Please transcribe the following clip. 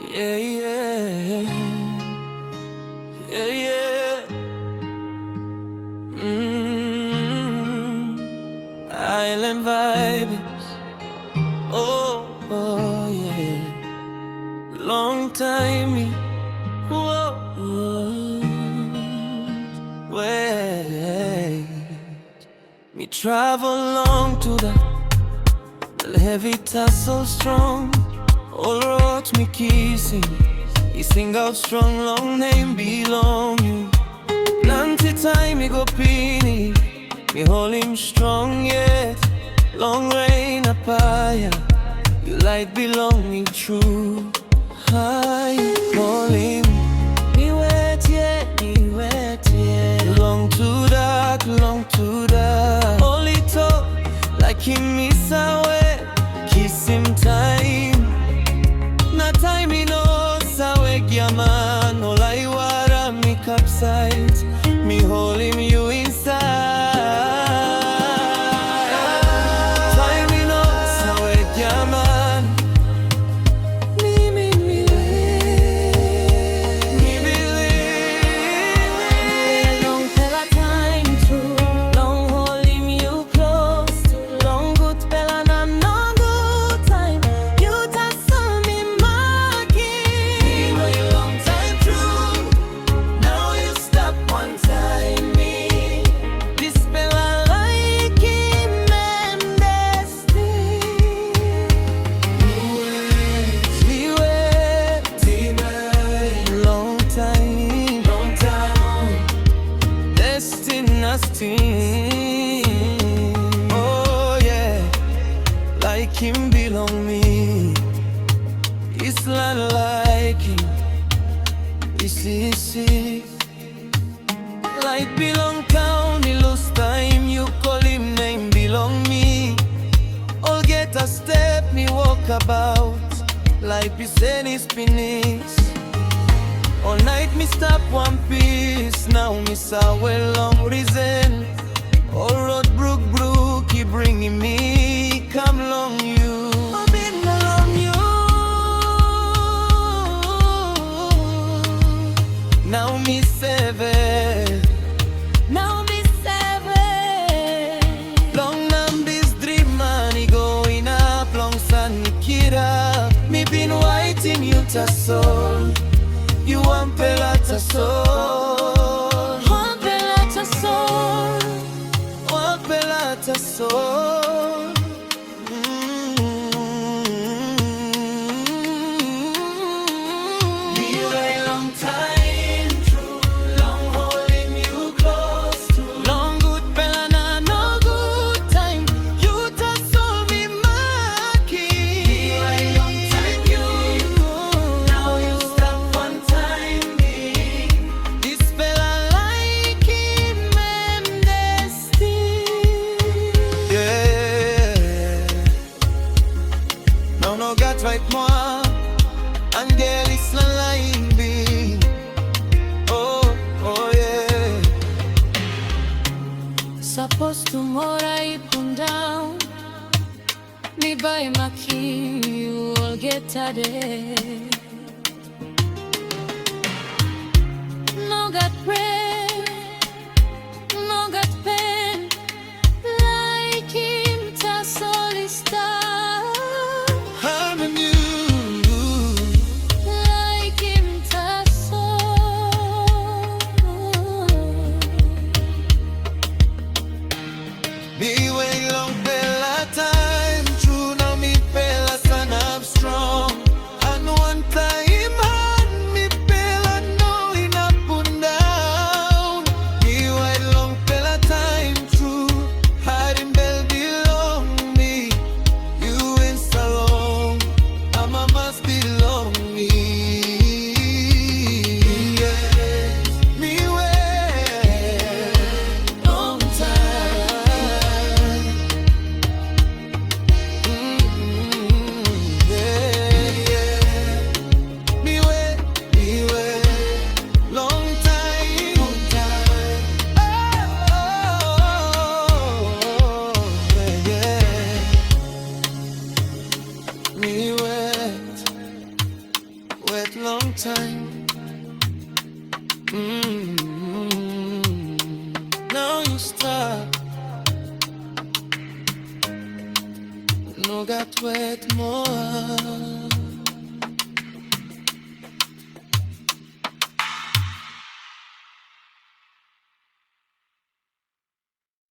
Yeah, yeah, yeah, yeah. Island vibes. Oh, oh, yeah. Long time. Whoa, wait. Me travel long to the heavy tassel strong. All roads me kissing. He sing out strong, long name belong you. Plenty time me go pini. Me hold him strong yet. Long rain a fire. You light belong me true. I hold him. Me wet yet, me wet yet. Long too dark, long too dark. Only talk like him miss away. Kiss him time. Na time he knows away man. All I water me capsize. Me hold him you inside. Time he knows away man. Me believe. Longpela time through. Long hold him you close to. Long good pela na no good time. You tassel me marking. Me wait long time through. Now you stop one time me. This pela like him and destiny. We wait long time, long time. Destiny. Oh yeah, like him belong me. It's not like him. See. Like belong town, he lose time. You call him name belong me. All get a step, me walk about. Like you said it's finished. All night me stop one piece. Now me saw well long reason. All road brook, he bringing me. Come along you. Oh, been along you. Now me seven. Now be 7. Long numbers dream man, he going up. Long sun, he kid up. Me been white in you soul. You want pelata soul. Longpela to soul. Want pelata soul. Be a long time through. Long holding you close to. Long good pela na no good time. You tassel me marking. Be a long time you. Now you stop one time me. This fella like him and destiny. Yeah. No got right moi. And girl it's not like me. Oh yeah. Supposed to more I come down. Me buy my key, you all get today. No got prayer, no got pen. Like him tassel is star. I'm you. Like him tassel. Me way long pela time. True now me pela stand up strong. And one time hand me pela no in a punda. time. Now you stop. No got wet more.